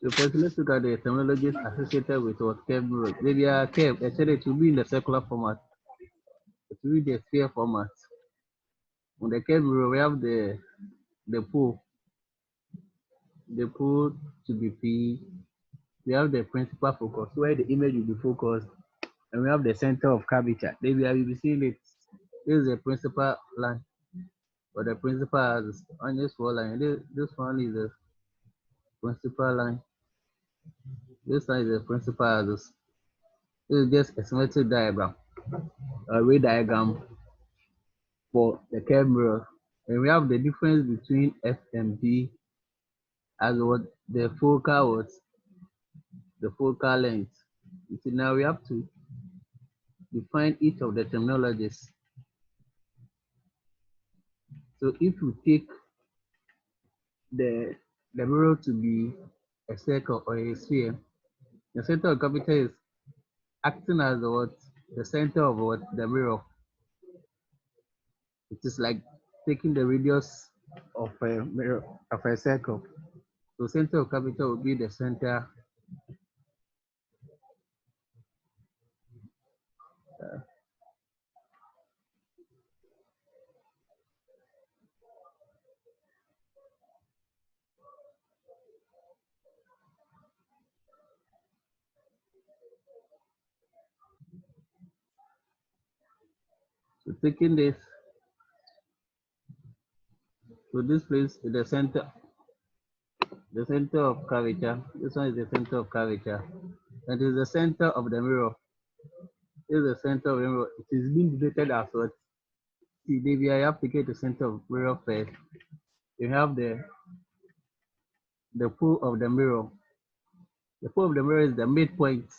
So first, let's look at the terminologies associated with what curve mirrors. They are curve. I said it will be in the circular format. It will be the sphere format. On the curve mirror, we have the pole to be P. We have the principal focus where the image will be focused, and we have the center of curvature. Maybe I will be seeing it. This is the principal line, or the principal axis on this four line. This one is the principal line. This one is the principal axis. This is just a symmetric diagram, a ray diagram for the curve mirror. And we have the difference between F and B as what the focal length. You see, now we have to define each of the terminologies. So if you take the mirror to be a circle or a sphere, the center of curvature is acting as what the center of what the mirror. It is like taking the radius of a mirror of a circle. So center of curvature will be the center. So taking this, so this place is the center of curvature. This one is the center of curvature. That is the center of the mirror. This is the center of the mirror. It is being denoted as what? See, maybe I have to get the center of mirror first. You have the pole of the mirror. The pole of the mirror is the midpoint.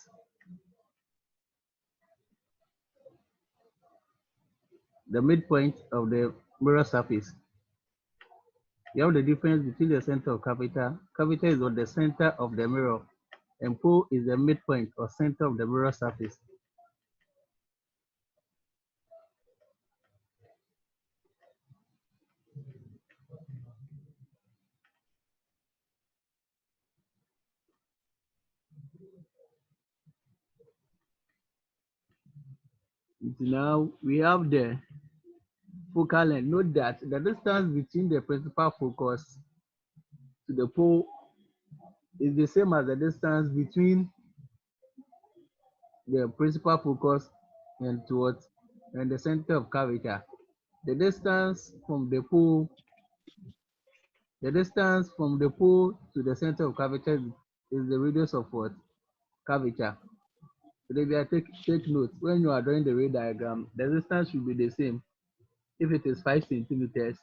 The midpoint of the mirror surface. You have the difference between the center of curvature. Curvature is what the center of the mirror, and pole is the midpoint or center of the mirror surface. Now we have the focal length. Note that the distance between the principal focus to the pole is the same as the distance between the principal focus and the center of curvature. The distance from the pole to the center of curvature is the radius of what? Curvature. So if you take note, when you are drawing the ray diagram, the distance should be the same. If it is 5 centimeters,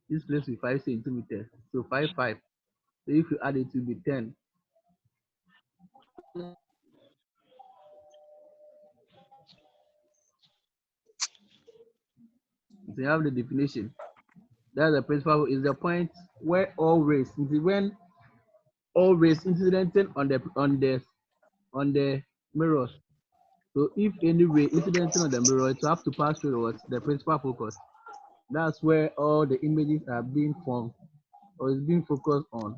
this place will be 5 centimeters. So 5, 5. So if you add it, it will be 10. So you have the definition. That's the principal is the point where all rays, when all rays incidenting on the mirrors. So if any ray incidenting on the mirror, it will have to pass through the principal focus. That's where all the images are being formed or is being focused on.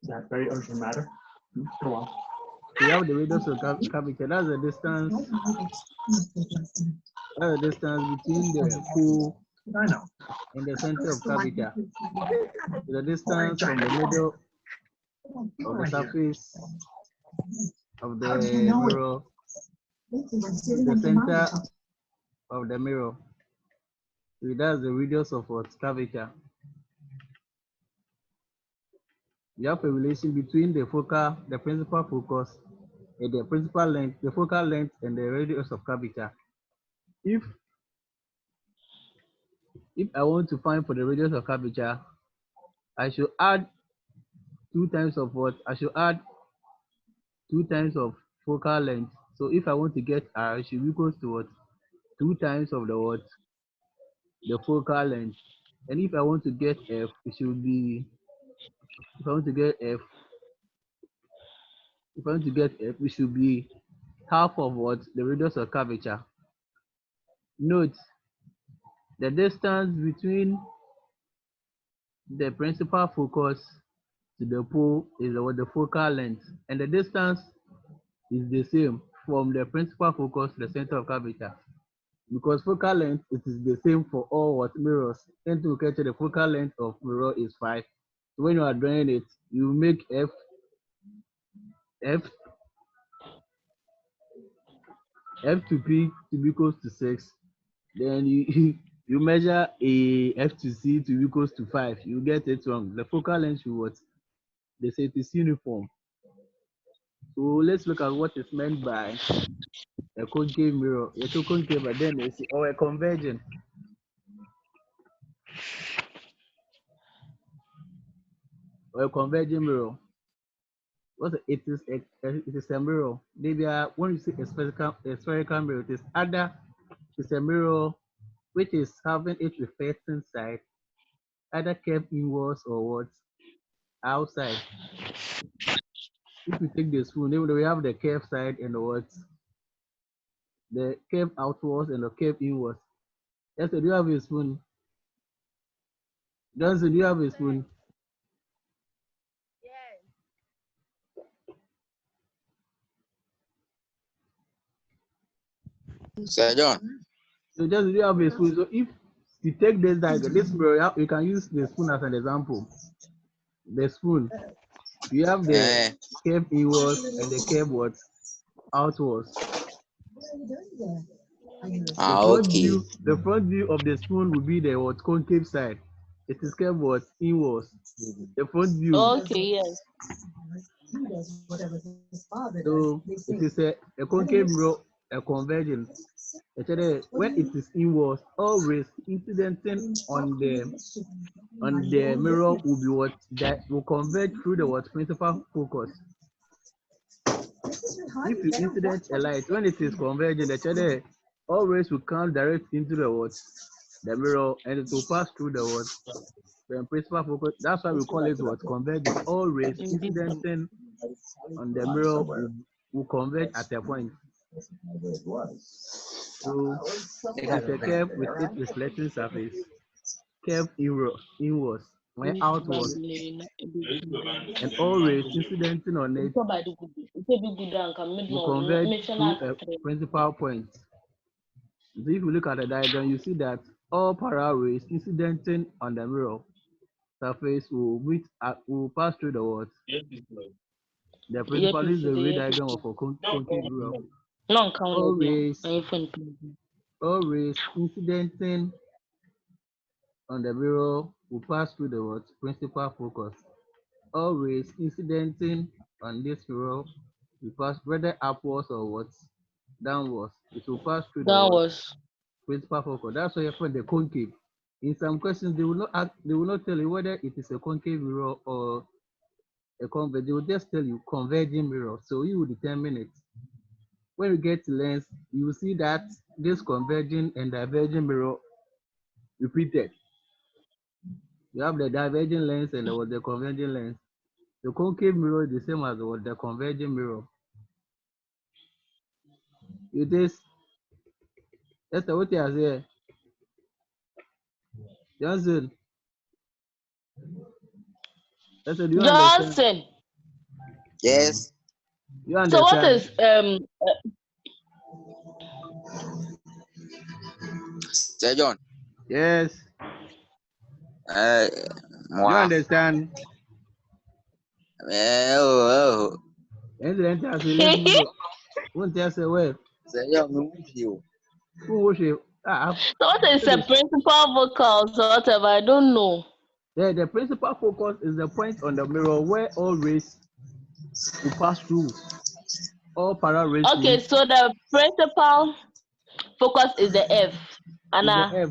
That very urgent matter. Go on. We have the radius of curvature. That's the distance. That's the distance between the pole and the center of curvature. The distance from the middle of the surface of the mirror to the center of the mirror. So that's the radius of what? Curvature. You have a relation between the principal focus, and the focal length, and the radius of curvature. If I want to find for the radius of curvature, I should add 2 times of what? I should add 2 times of focal length. So if I want to get R, it should be equal to what? 2 times of the what? The focal length. And if I want to get F, it should be, if I want to get F, it should be half of what? The radius of curvature. Note the distance between The principal focus to the pole is the focal length, and the distance is the same from the principal focus to the center of curvature. Because focal length, it is the same for all what mirrors. And to catch the focal length of mirror is 5. So when you are drawing it, you make f f to p to be equals to 6. Then you you measure a f to c to be equals to 5. You get it wrong. The focal length should what? They say it is uniform. So let's look at what is meant by a concave mirror. It's a concave, but then they say, or a convergent. Or a converging mirror. It is a mirror. Maybe when you see a spherical mirror, it's a mirror which is having its reflecting side, either curved inwards or what outside. If you take the spoon, then we have the curved side and the curved outwards and the curved inwards. Yes, do you have a spoon? Johnson, do you have a spoon? Sir John. So just do you have a spoon? So if you take this diagram, this mirror, you can use the spoon as an example. The spoon, you have the curved inwards and the curved what outwards. Okay. The front view of the spoon will be the what concave side. It is curved what inwards. The front view. Okay, yes. So it is a concave mirror, a convergent. Actually, when it is inwards, always incidenting on the mirror will be what that will converge through the what principal focus. If you incident a light, when it is converging, actually always will come direct into the mirror, and it will pass through the principal focus. That's why we call it what converging. Always incidenting on the mirror will converge at a point. So it is a curve with its reflecting surface, curve inwards, when outwards, and always incidenting on it will converge to a principal point. So if you look at the diagram, you see that all parallel rays incidenting on the mirror surface will pass through the what? The principal is the ray diagram of a concave mirror. Always incidenting on the mirror will pass through the what? Principal focus. Always incidenting on this mirror will pass whether upwards or what? Downwards. It will pass through the what? Principal focus. That's why you find the concave. In some questions, they will not tell you whether it is a concave mirror or a converge. They will just tell you converging mirror. So you will determine it. When you get to lens, you will see that this converging and diverging mirror repeated. You have the diverging lens and the converging lens. The concave mirror is the same as the converging mirror. It is. That's what you are saying. Johnson. That's what you Johnson. Understand? Yes. You understand? So what is Sir John. Yes. You understand? Oh. And I say let's move. Won't you say well? Sir John, we with you. Who was it? so what is the principal vocals or whatever? I don't know. Yeah, the principal focus is the point on the mirror where all rays will pass through. All parallel rays. Okay, so the principal focus is the F. Anna. The F.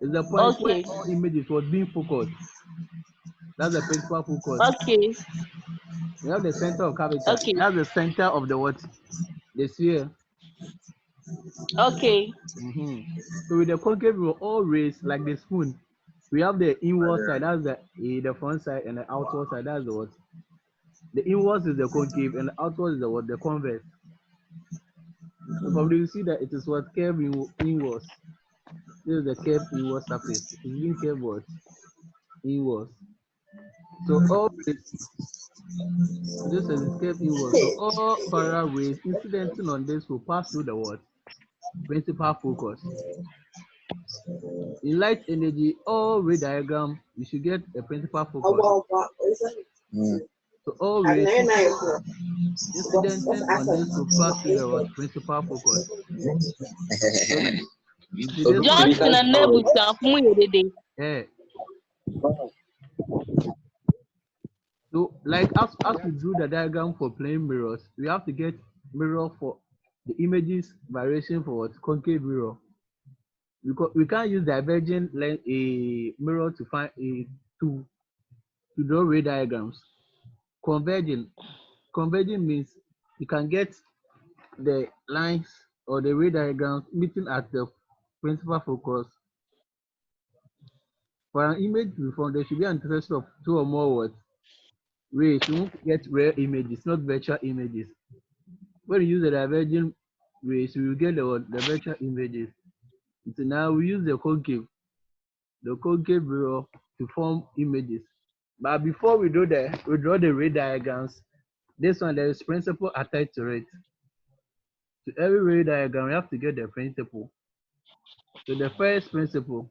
Is the point where all images was being focused. That's the principal focus. Okay. We have the center of curvature. Okay. That's the center of the what? The sphere. Okay. So with the concave mirror, all rays like the spoon, we have the inward side, that's the front side, and the outward side, that's the what? The inwards is the concave, and the outward is the what? The convex. So probably you see that it is what curved inwards. This is the curved inward surface. It is being curved what? inwards. So always this is escape inwards. So all parallel rays incidenting on this will pass through the what? Principal focus. In light energy, all ray diagram, you should get a principal focus. So all rays incidenting on this will pass through the what? Principal focus. So you see this one is Johnson and Nebuchadnezzar from Uyedede. yeah. So like as we drew the diagram for plane mirrors, we have to get mirror for the images variation for what? Concave mirror. We can't use divergent a mirror to find a to draw ray diagrams. Converging means you can get the lines or the ray diagrams meeting at the principal focus. For an image to be formed, there should be an intersection of two or more what? Rays. You won't get rare images, not virtual images. When you use the divergent rays, you will get the virtual images. So now we use the concave mirror to form images. But before we draw the ray diagrams, this one there is principle attached to it. To every ray diagram, we have to get the principle. So the first principle,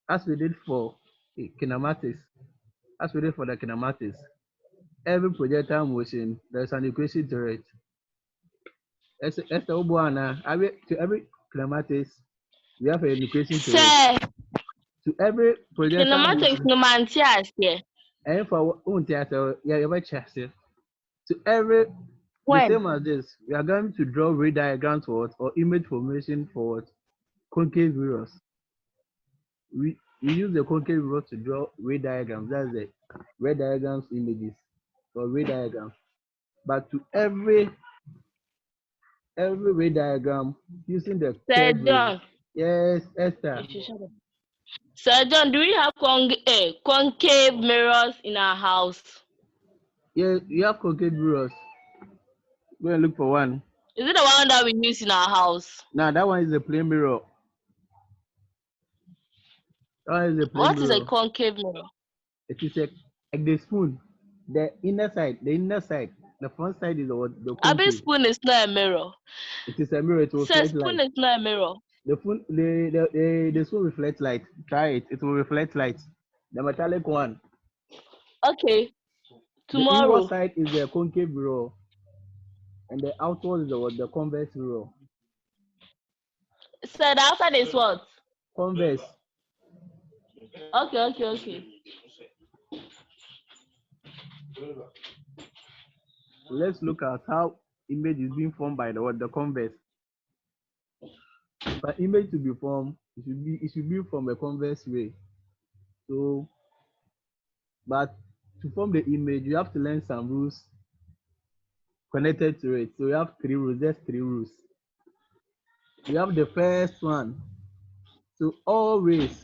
as we did for kinematics, every projectile motion, there's an equation to it. To every kinematics, we have an equation to it. Sir, To every projectile kinematics motion, no man here. and for to every the When? same as this, we are going to draw ray diagrams for what, or image formation for what? Concave mirrors. We use the concave mirror to draw ray diagrams. That's the ray diagrams images or ray diagrams. But to every ray diagram using the Sir curve ray. John. Yes, Esther. Sir John, do we have concave mirrors in our house? Yeah, you have concave mirrors. Go and look for one. Is it the one that we use in our house? Now that one is a plane mirror. That one is a plane What mirror. is a concave mirror? It is like the spoon. The inner side, the front side is the concave. A big spoon is not a mirror. It is a mirror. It will Sir, reflect spoon light. is not a mirror. The spoon reflects light. Try it. It will reflect light. The metallic one. Okay. The Tomorrow. inward side is the concave mirror, and the outward is the convex mirror. Sir, the outside is what? Convex. Okay. Let's look at how image is being formed by the convex. For image to be formed, it should be from a convex ray. So, but to form the image, you have to learn some rules connected to it. So we have three rules. There's three rules. We have the first one. So all rays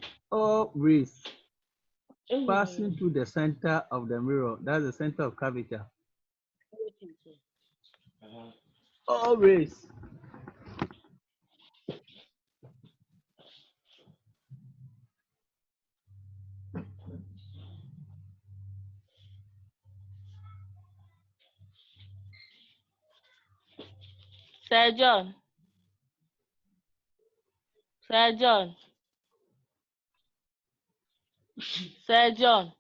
passing through the center of the mirror. That's the center of curvature. All rays Sir John. Sir John. Sir John.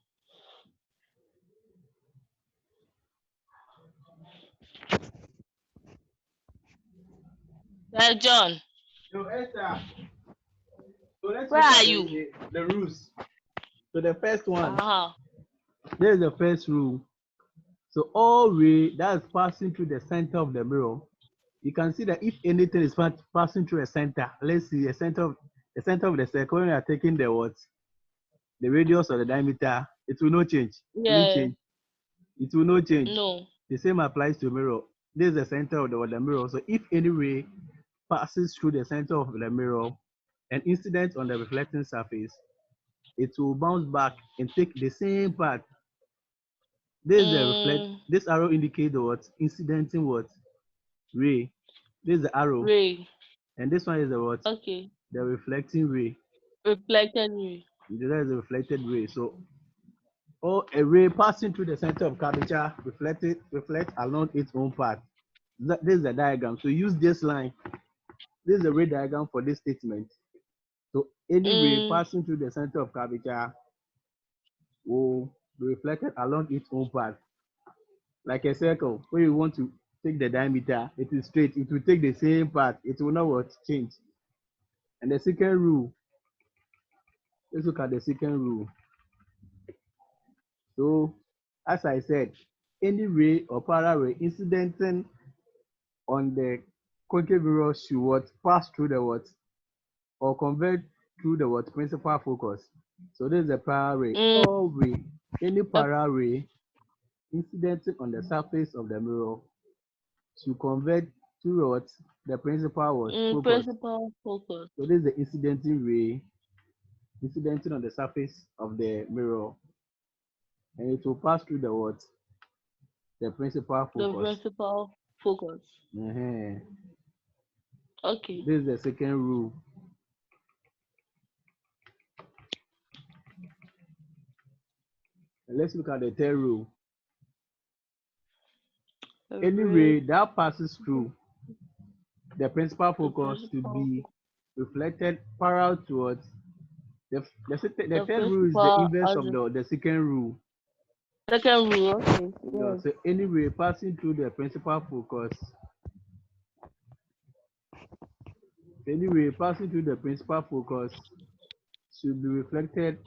Sir John. So Esther, so let's Where look are at you? the rules. So the first one, Uh-huh. there's the first rule. So all ray that is passing through the center of the mirror, you can see that if anything is passing through a center, let's see the center of the circle, when you are taking the what, the radius or the diameter, it will not change. Yeah. It will not change. No. The same applies to mirror. This is the center of the mirror. So if any ray passes through the center of the mirror and incident on the reflecting surface, it will bounce back and take the same path. This is the this arrow indicates the what? Incidenting what? Ray. This is the arrow. Ray. And this one is the what? Okay. The reflecting ray. Reflected ray. There is a reflected ray. So, a ray passing through the center of curvature reflect along its own path. This is the diagram. So use this line. This is the ray diagram for this statement. So any ray passing through the center of curvature will be reflected along its own path. Like a circle, where you want to take the diameter, it is straight. It will take the same path. It will not what change. And the second rule, let's look at the second rule. So, as I said, any ray or parallel ray incidenting on the concave mirror should what pass through the what or convert through the what principal focus. So this is a parallel ray. All ray, any parallel ray incidenting on the surface of the mirror should convert through what the principal what focus. Principal focus. So this is the incidenting ray incidenting on the surface of the mirror, and it will pass through the what the principal focus. The principal focus. Okay. This is the second rule. And let's look at the third rule. Any ray that passes through the principal focus should be reflected parallel towards the third rule is the inverse of the second rule. Second rule, okay. Yeah, so any ray passing through the principal focus, should be reflected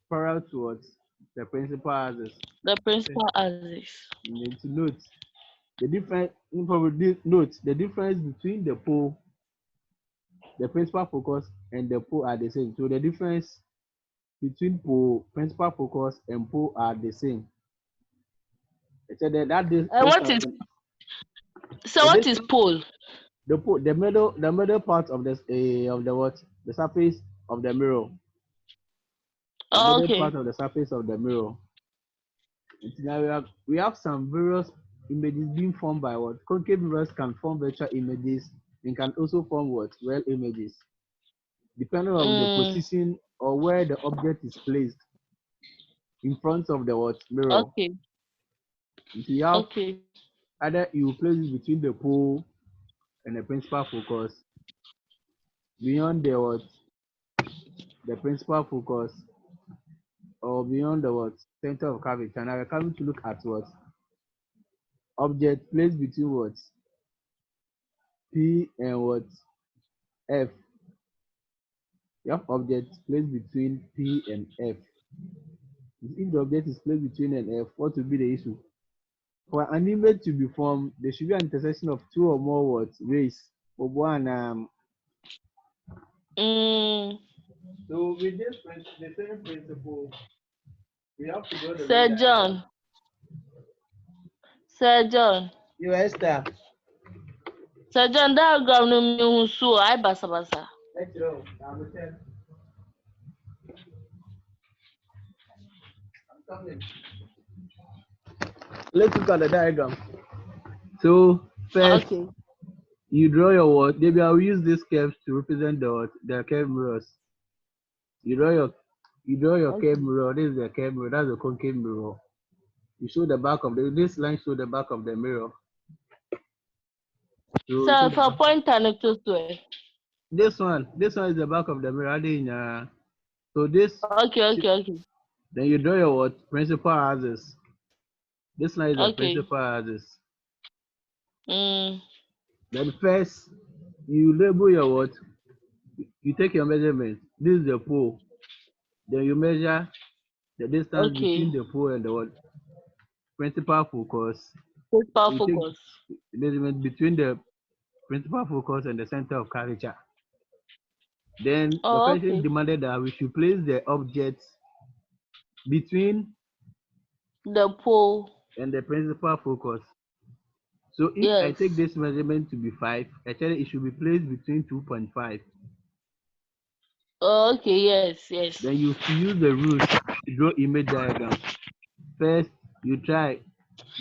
parallel towards the principal axis. The principal axis. You need to note the difference. Note the difference between the pole, the principal focus, and the pole are the same. So the difference between pole, principal focus, and pole are the same. So what is pole? The pole, the middle part of the surface of the mirror. The middle part of the surface of the mirror. Now we have some various images being formed by what concave mirrors can form virtual images and can also form what real images, depending on the position or where the object is placed in front of the what mirror. Okay. So you have either you place it between the pole and the principal focus, beyond the what the principal focus, or beyond the what center of curvature. Now we're coming to look at what object placed between what P and what F. You have objects placed between P and F. If the object is placed between N and F, what will be the issue? For an image to be formed, there should be an intersection of two or more what rays. So with this the same principle, we have to go to Sir John. Sir John. You Esther. Sir John, diagram no me so I basa. Let's go. I'm coming. Let's look at the diagram. So first, you draw your what? Maybe I'll use this curve to represent the curve mirrors. You draw your curve mirror. This is the curve mirror. That's the concave mirror. You show the back of this line. Show the back of the mirror. So for pointer to this one is the back of the mirror. So this. Okay. Then you draw your what? Principal axis. This line is the principal axis. Then first, you label your what? You take your measurement. This is the pole. Then you measure the distance between the pole and the what? Principal focus. Measurement between the principal focus and the center of curvature. Then the question demanded that we should place the object between the pole and the principal focus. So if I take this measurement to be 5, actually it should be placed between 2.5. Okay, yes. Then you use the rules to draw image diagram. First, you try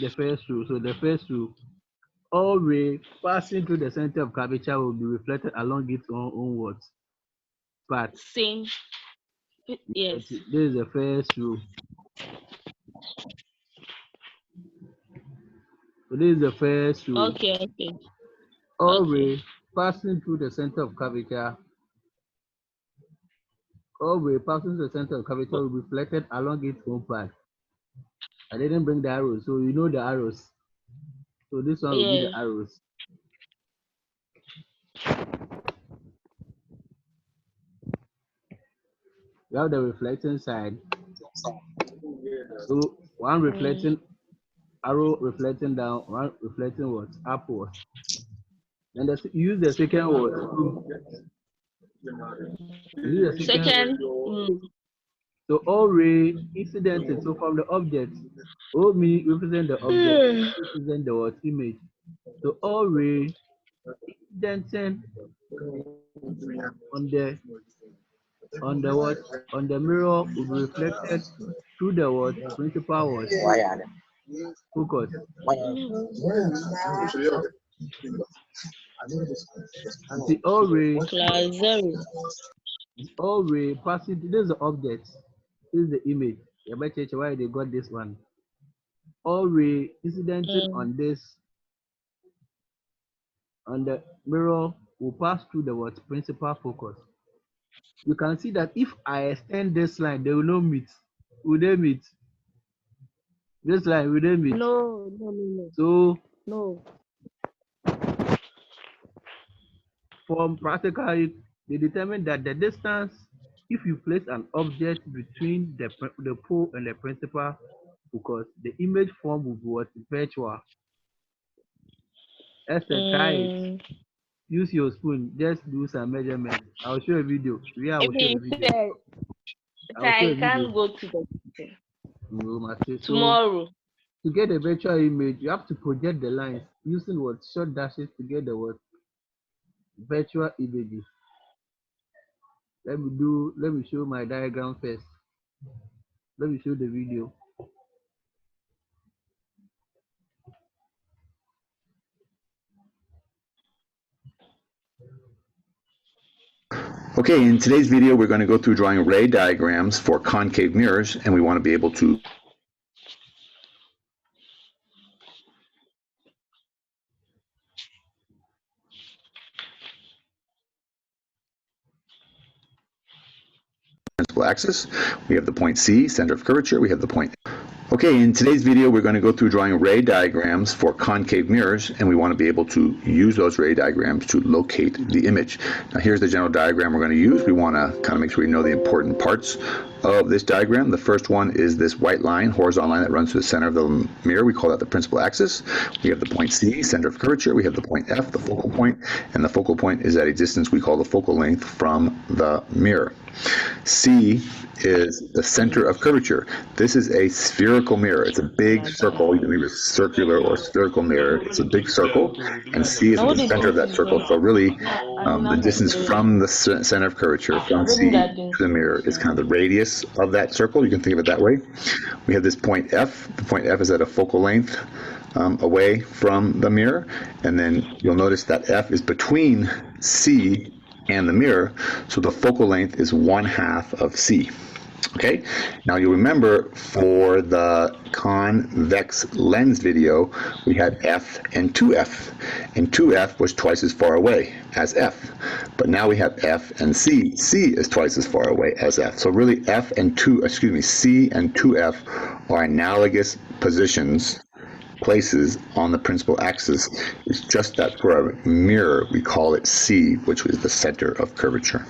the first rule. So the first rule, all ray passing through the center of curvature will be reflected along its own path. Same. Yes. Okay, this is the first row. So this is the first row. Okay. Okay. All Okay. ray passing through the center of curvature. All ray passing through the center of curvature will be reflected along its own path. I didn't bring the arrows, so you know the arrows. So this one will be the Yes. arrows. We have the reflecting side. So one reflecting arrow reflecting down, one reflecting what? Upwards. Then use the second word. Use the second. Second. So all ray incidented. So from the object, O me represent the object, represent the what? Image. So all ray incidenting on the what? On the mirror will be reflected through the what? Principal what? Focus. See all ray Class 0. all ray passing. This is the object. This is the image. You better check why they got this one. All ray incidented on this on the mirror will pass through the what? Principal focus. You can see that if I extend this line, they will not meet. Will they meet? This line will they meet? No. So No. from practical, they determine that the distance, if you place an object between the pole and the principal focus, the image form will be what? Virtual. Esther, try it. Use your spoon. Just do some measurements. I'll show a video. Yeah, I will show a video. I can't go to the kitchen. No, Tomorrow. To get a virtual image, you have to project the lines using what? Short dashes to get the what? Virtual images. Let me show my diagram first. Let me show the video. Okay, in today's video, we're going to go through drawing ray diagrams for concave mirrors, and we want to be able to principal axis. We have the point C, center of curvature. We have the point. Okay, in today's video, we're going to go through drawing ray diagrams for concave mirrors, and we want to be able to use those ray diagrams to locate the image. Now, here's the general diagram we're going to use. We want to kind of make sure we know the important parts of this diagram. The first one is this white line, horizontal line that runs through the center of the mirror. We call that the principal axis. We have the point C, center of curvature. We have the point F, the focal point, and the focal point is at a distance we call the focal length from the mirror. C is the center of curvature. This is a spherical mirror. It's a big circle. You can leave a circular or spherical mirror. It's a big circle, and C is the center of that circle. So really, the distance from the center of curvature, from C to the mirror, is kind of the radius of that circle. You can think of it that way. We have this point F. The point F is at a focal length away from the mirror, and then you'll notice that F is between C and the mirror, so the focal length is 1/2 of C. Okay, now you'll remember for the convex lens video, we had F and 2F, and 2F was twice as far away as F, but now we have F and C. C is twice as far away as F, so really C and 2F are analogous places on the principal axis. It's just that for a mirror, we call it C, which is the center of curvature.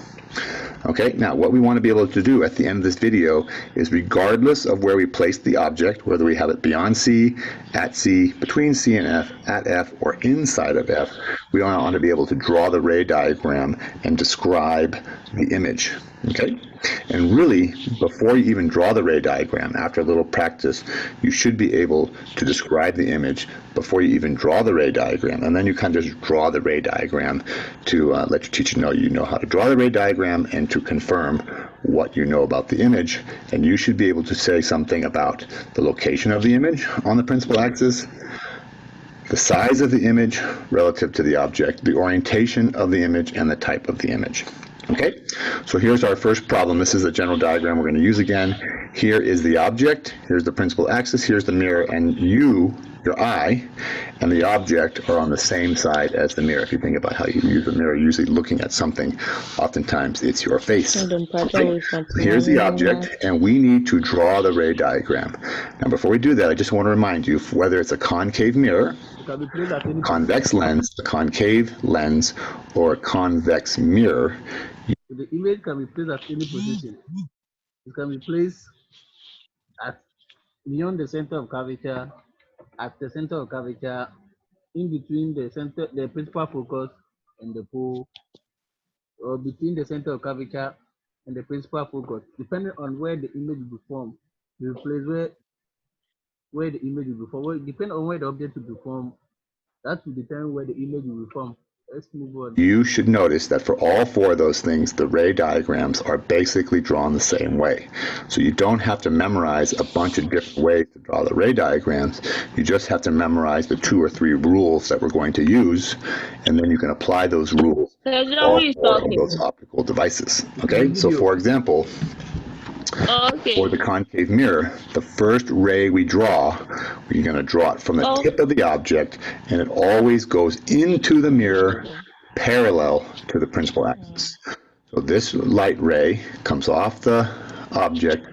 Okay, now what we want to be able to do at the end of this video is, regardless of where we place the object, whether we have it beyond C, at C, between C and F, at F, or inside of F, we want to be able to draw the ray diagram and describe the image. Okay, and really, before you even draw the ray diagram, after a little practice, you should be able to describe the image before you even draw the ray diagram, and then you kind of just draw the ray diagram to let your teacher know you know how to draw the ray diagram and to confirm what you know about the image. And you should be able to say something about the location of the image on the principal axis, the size of the image relative to the object, the orientation of the image, and the type of the image. Okay, so here's our first problem. This is the general diagram we're going to use again. Here is the object, here's the principal axis, here's the mirror, and you, your eye, and the object are on the same side as the mirror. If you think about how you use the mirror, usually looking at something, oftentimes it's your face. Okay? So here's the object, and we need to draw the ray diagram. Now, before we do that, I just want to remind you, whether it's a concave mirror, It can be placed at any convex lens, a concave lens, or a convex mirror, So the image can be placed at any position. It can be placed at beyond the center of curvature, at the center of curvature, in between the center, the principal focus and the pole, or between the center of curvature and the principal focus, depending on where the image will be formed. We place where the image will be formed. Depending on where the object will be formed, that will determine where the image will be formed. Let's move on. you should notice that for all four of those things, the ray diagrams are basically drawn the same way. So you don't have to memorize a bunch of different ways to draw the ray diagrams. You just have to memorize the 2 or 3 rules that we're going to use, and then you can apply those rules to all four of those optical devices. Okay, so for example, for the concave mirror, the first ray we draw, we're going to draw it from the tip of the object, and it always goes into the mirror parallel to the principal axis. So this light ray comes off the object,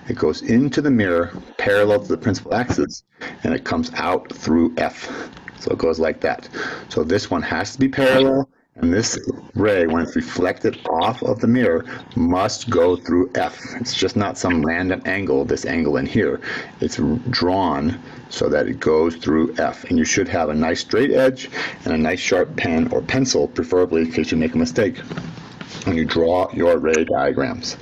it goes into the mirror parallel to the principal axis, and it comes out through F. So it goes like that. So this one has to be parallel, and this ray, when it's reflected off of the mirror, must go through F. It's just not some random angle, this angle in here. It's drawn so that it goes through F. And you should have a nice straight edge and a nice sharp pen or pencil, preferably in case you make a mistake, when you draw your ray diagrams.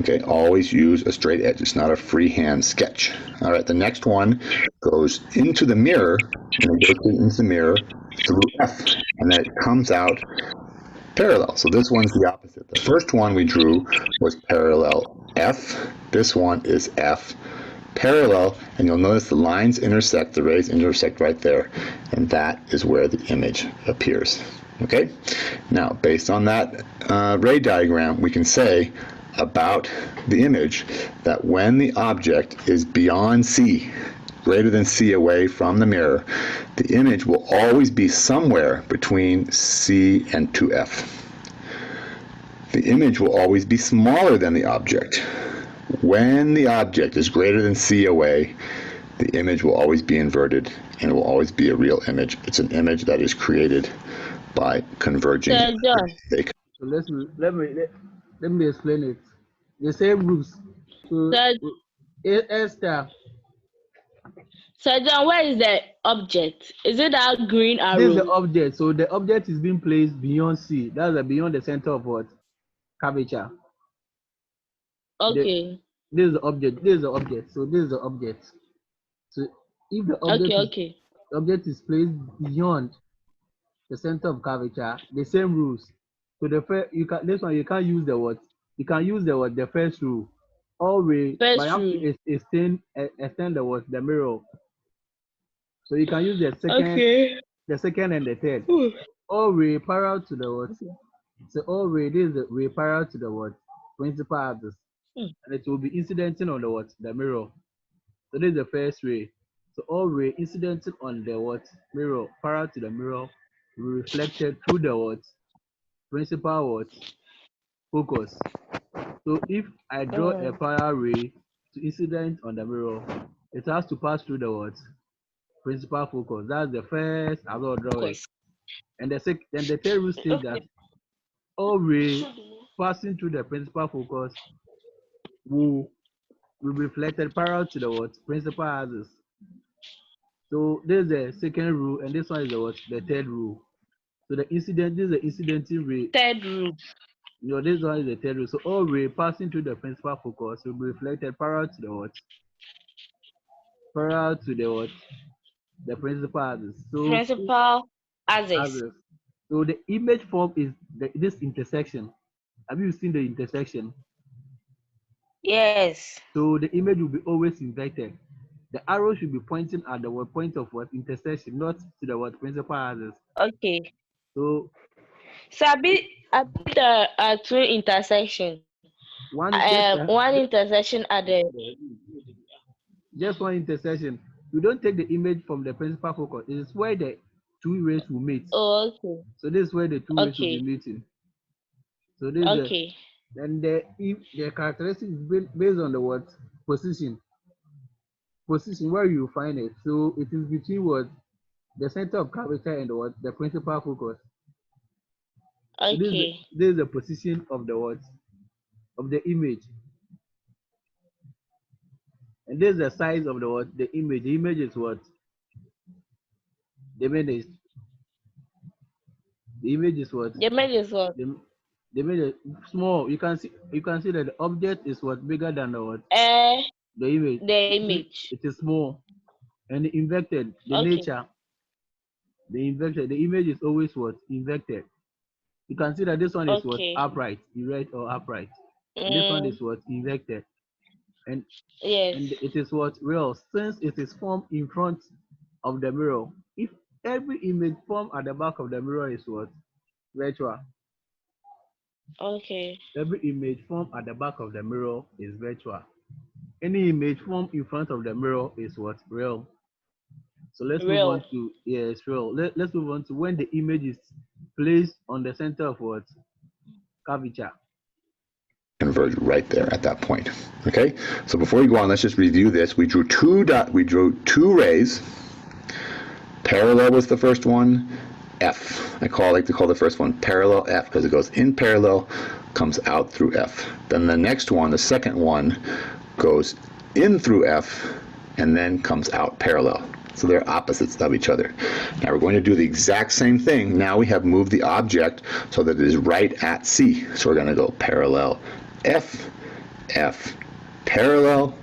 Okay, always use a straight edge. It's not a freehand sketch. All right, the next one goes into the mirror, and it goes into the mirror through F, and then it comes out parallel. So this one's the opposite. The first one we drew was parallel F. This one is F parallel, and you'll notice the lines intersect, the rays intersect right there, and that is where the image appears. Okay, now based on that ray diagram, we can say about the image that when the object is beyond C, greater than C away from the mirror, the image will always be somewhere between C and 2F. The image will always be smaller than the object. When the object is greater than C away, the image will always be inverted and it will always be a real image. It's an image that is created by converging. So let me explain it. The same rules. So Esther. So John, where is the object? Is it that green arrow? This is the object. So the object is being placed beyond C. That's beyond the center of what? Curvature. Okay. This is the object. This is the object. So this is the object. So if the object is placed beyond the center of curvature, the same rules. So the first, you can't use the what? You can use the first rule. Always, but you have to extend the what? The mirror. So you can use the second and the third. Always parallel to the what? So always this is the ray parallel to the what? Principal axis. And it will be incidenting on the what? The mirror. So this is the first ray. So always incidenting on the what? Mirror, parallel to the mirror, will be reflected through the what? Principal what? Focus. So if I draw a parallel ray to incident on the mirror, it has to pass through the what? Principal focus. That's the first I will draw it. And the third rule states that all ray passing through the principal focus will be reflected parallel to the what? Principal axis. So this is the second rule, and this one is the what? The third rule. So this is the incidenting ray. Third rule. This one is the third rule. So all ray passing through the principal focus will be reflected parallel to the what? Parallel to the what? The principal axis. So principal axis. So the image form is this intersection. Have you seen the intersection? Yes. So the image will be always inverted. The arrow should be pointing at the point of what? Intersection, not to the what? Principal axis. Okay. So Sabi, I think there are two intersections. One One intersection at the just one intersection. You don't take the image from the principal focus. It is where the two rays will meet. oh, okay. So this is where the two rays will be Okay. meeting. So this is Okay. then the characteristic is based on the what position where you find it. So it is between what the center of curvature and what the principal focus. So Okay. this is the position of the what of the image, and this is the size of the what the image. The image is what the image is. The image is what The image is what? the image is small. You can see that the object is what bigger than the what the image. The image. It is small, and the inverted the Okay. nature. The image is always what inverted. You can see that this one is what Okay. upright, erect or upright. And this one is what inverted, and Yes. it is what real since it is formed in front of the mirror. If every image formed at the back of the mirror is what virtual. Okay. Every image formed at the back of the mirror is virtual. Any image formed in front of the mirror is what real. So let's move on to yes, real. Let's move on to when the image is placed on the center of what curvature. Converge right there at that point. Okay, so before we go on, let's just review this. We drew two rays. Parallel was the first one. F. I like to call the first one parallel F because it goes in parallel, comes out through F. Then the next one, the second one, goes in through F and then comes out parallel. So they're opposites of each other. Now we're going to do the exact same thing. Now we have moved the object so that it is right at C. So we're going to go parallel F, F, parallel,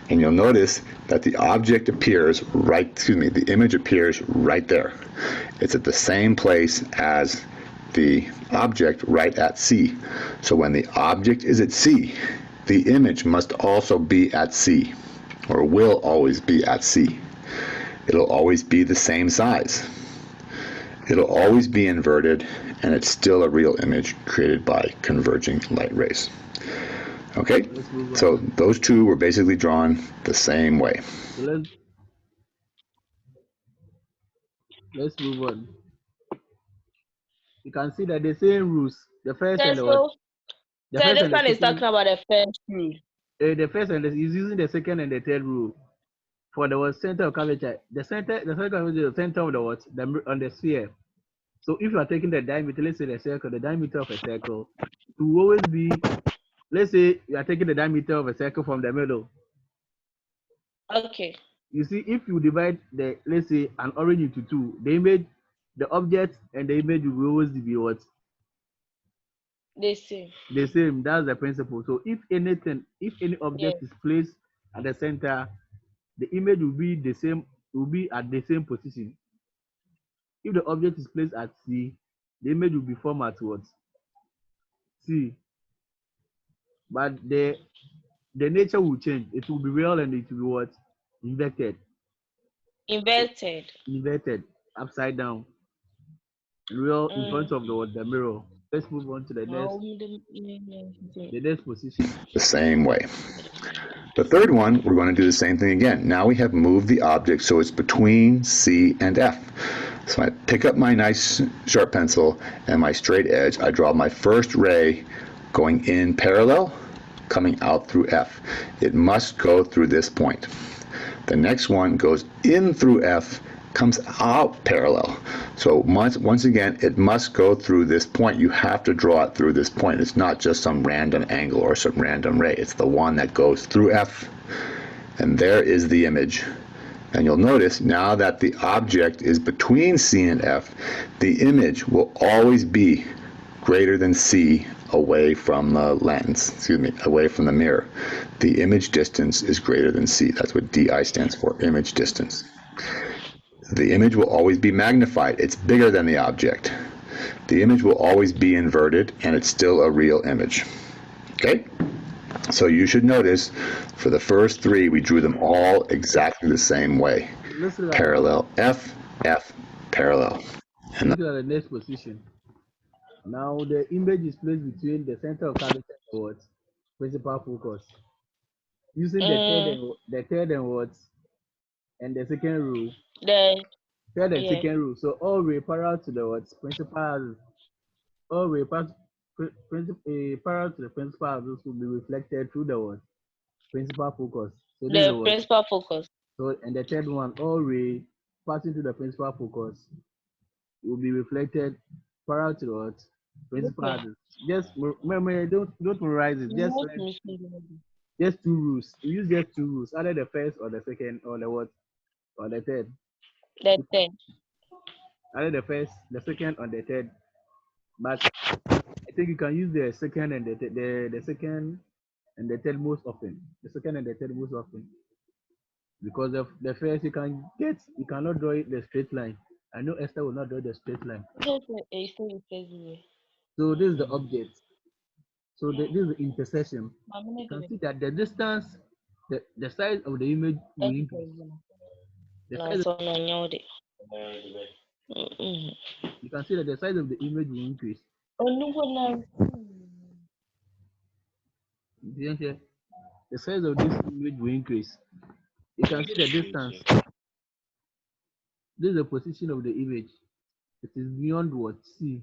and you'll notice that the object appears the image appears right there. It's at the same place as the object right at C. So when the object is at C, the image must also be at C, or will always be at C. It'll always be the same size. It'll always be inverted, and it's still a real image created by converging light rays. Okay, so those two were basically drawn the same way. So let's move on. You can see that the same rules. The first and the what? The so first this and the one is second, talking about the first rule. The first and is using the second and the third rule for the center of curvature. The center is the center of the what? On the sphere. So if you are taking the diameter, let's say the circle, the diameter of a circle, it will always be, let's say you are taking the diameter of a circle from the middle. Okay. You see, if you divide let's say an orange into two, the image, the object and the image will always be what? The same. The same. That's the principle. So if any object is placed at the center, the image will be the same, will be at the same position. If the object is placed at C, the image will be formed at what? C. But the nature will change. It will be real and it will be what? Inverted. Inverted. Upside down. Real in front of the mirror. Let's move on to the next position. The same way. The third one, we're going to do the same thing again. Now we have moved the object so it's between C and F. So I pick up my nice sharp pencil and my straight edge. I draw my first ray going in parallel, coming out through F. It must go through this point. The next one goes in through F, comes out parallel. So once again, it must go through this point. You have to draw it through this point. It's not just some random angle or some random ray. It's the one that goes through F, and there is the image. And you'll notice now that the object is between C and F, the image will always be greater than C away from the lens, away from the mirror. The image distance is greater than C. That's what DI stands for, image distance. The image will always be magnified. It's bigger than the object. The image will always be inverted, and it's still a real image. Okay? So you should notice, for the first three, we drew them all exactly the same way. Parallel F, F, parallel. And look at the next position. Now the image is placed between the center of curvature and what? Principal focus. Using the third and what? And the second rule. The Third and yeah. second rule. So all ray parallel to the what? Principal axis. All ray parallel to the principal axis will be reflected through the what? Principal focus. So this is The what? principal focus. So and the third one, all ray passing to the principal focus will be reflected parallel to what? Principal Okay. axis. Just remember, don't memorize it. Just Not missing. just two rules. We use just two rules, either the first or the second or the what or the third. The third. Either the first, the second, or the third. But I think you can use the second and the second and the third most often. The second and the third most often. Because of the first you cannot draw it the straight line. I know Esther will not draw the straight line. So this is the object. So this is the intersection. You can see that the distance, the size of the image will increase. The size of, you can see that the size of the image will increase. The size of this image will increase. You can see the distance. This is the position of the image. It is beyond what? C.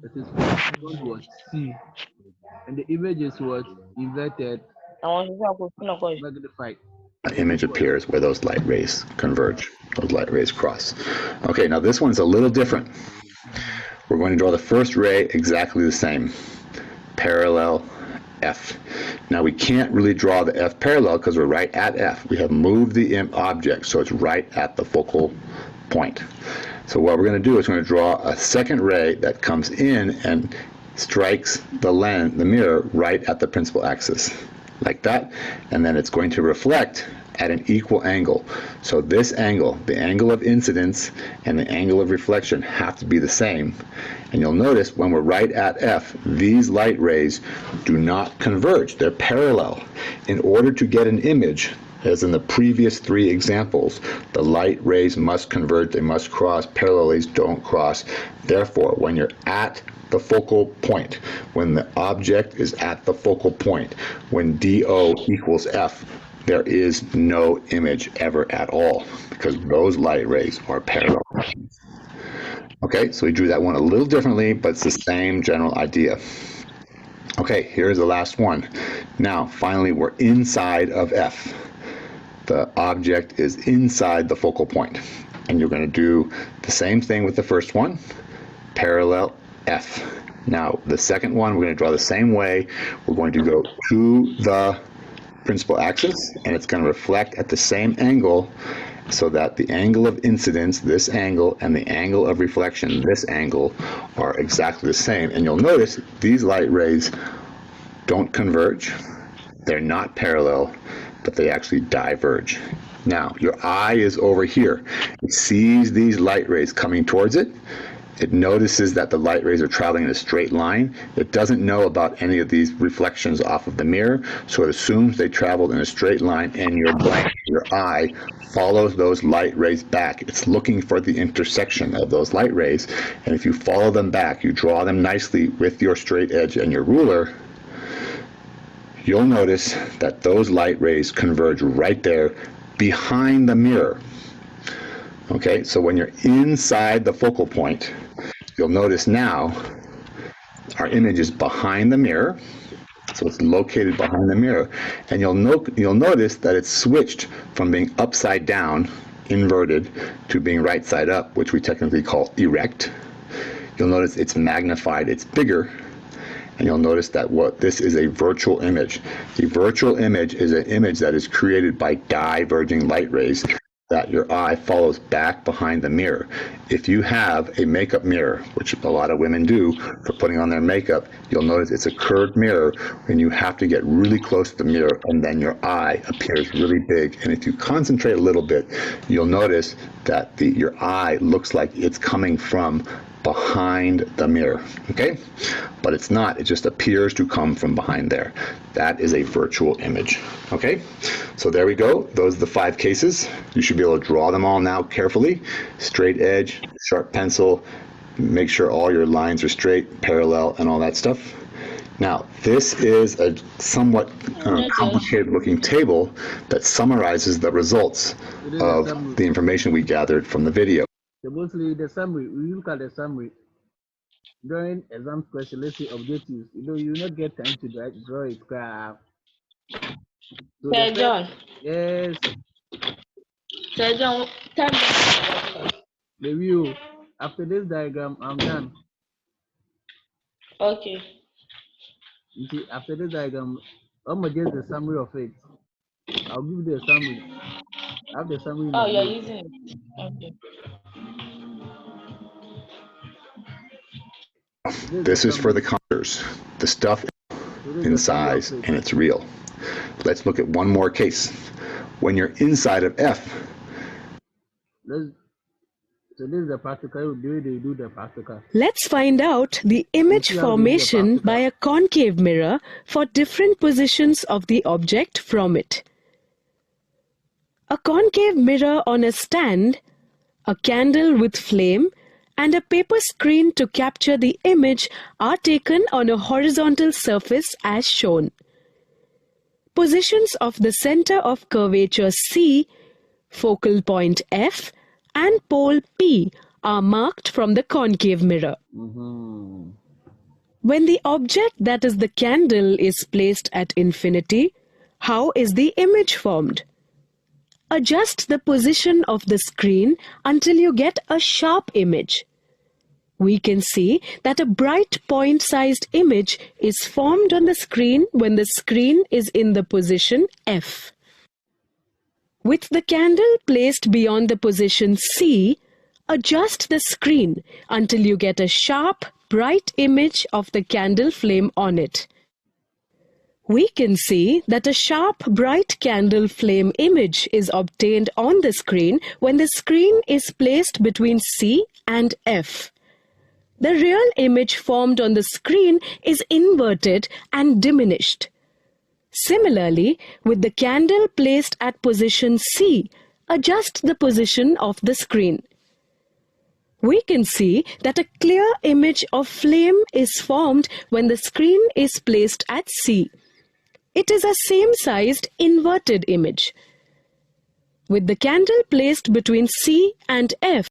It is beyond what? C. And the image is what? Inverted. Magnified. An image appears where those light rays converge, those light rays cross. Okay, now this one's a little different. We're going to draw the first ray exactly the same, parallel F. Now we can't really draw the F parallel because we're right at F. We have moved the object, so it's right at the focal point. So what we're going to do is we're going to draw a second ray that comes in and strikes the mirror right at the principal axis, like that, and then it's going to reflect at an equal angle. So this angle, the angle of incidence and the angle of reflection, have to be the same. And you'll notice when we're right at F, these light rays do not converge. They're parallel. In order to get an image, as in the previous three examples, the light rays must converge, they must cross, parallel rays don't cross. Therefore, when you're at the focal point, when the object is at the focal point, when DO equals F, there is no image ever at all, because those light rays are parallel. Okay, so we drew that one a little differently, but it's the same general idea. Okay, here's the last one. Now, finally, we're inside of F. The object is inside the focal point. And you're going to do the same thing with the first one, parallel F. Now, the second one, we're going to draw the same way. We're going to go to the principal axis, and it's going to reflect at the same angle, so that the angle of incidence, this angle, and the angle of reflection, this angle, are exactly the same. And you'll notice these light rays don't converge. They're not parallel, but they actually diverge. Now, your eye is over here. It sees these light rays coming towards it. It notices that the light rays are traveling in a straight line. It doesn't know about any of these reflections off of the mirror, so it assumes they traveled in a straight line, and your eye follows those light rays back. It's looking for the intersection of those light rays, and if you follow them back, you draw them nicely with your straight edge and your ruler, you'll notice that those light rays converge right there behind the mirror. Okay, so when you're inside the focal point, you'll notice now our image is behind the mirror, so it's located behind the mirror, and you'll notice that it's switched from being upside down, inverted, to being right side up, which we technically call erect. You'll notice it's magnified, it's bigger, and you'll notice that this is a virtual image. The virtual image is an image that is created by diverging light rays that your eye follows back behind the mirror. If you have a makeup mirror, which a lot of women do for putting on their makeup, you'll notice it's a curved mirror, and you have to get really close to the mirror, and then your eye appears really big. And if you concentrate a little bit, you'll notice that your eye looks like it's coming from behind the mirror, okay? But it's not, it just appears to come from behind there. That is a virtual image, okay? So there we go, those are the 5 cases. You should be able to draw them all now carefully. Straight edge, sharp pencil, make sure all your lines are straight, parallel, and all that stuff. Now, this is a somewhat complicated looking table that summarizes the results of the information we gathered from the video. So mostly the summary, we look at the summary. During exam question, let's say objectives, you will not get time to draw it. So Sir John. Yes. Sir John, tell me. Review. After this diagram, I'm done. Okay. You see, after this diagram, I'm gonna get the summary of it. I'll give you the summary. I have the summary. Oh, you're using it. Okay. This is for the contours, the stuff in size, and it's real. Let's look at one more case. When you're inside of F. So this is the practical. They do the practical. Let's find out the image formation by a concave mirror for different positions of the object from it. A concave mirror on a stand, a candle with flame, and a paper screen to capture the image are taken on a horizontal surface as shown. Positions of the center of curvature C, focal point F, and pole P are marked from the concave mirror. When the object, that is the candle, is placed at infinity, how is the image formed? Adjust the position of the screen until you get a sharp image. We can see that a bright point-sized image is formed on the screen when the screen is in the position F. With the candle placed beyond the position C, adjust the screen until you get a sharp, bright image of the candle flame on it. We can see that a sharp, bright candle flame image is obtained on the screen when the screen is placed between C and F. The real image formed on the screen is inverted and diminished. Similarly, with the candle placed at position C, adjust the position of the screen. We can see that a clear image of flame is formed when the screen is placed at C. It is a same-sized inverted image. With the candle placed between C and F,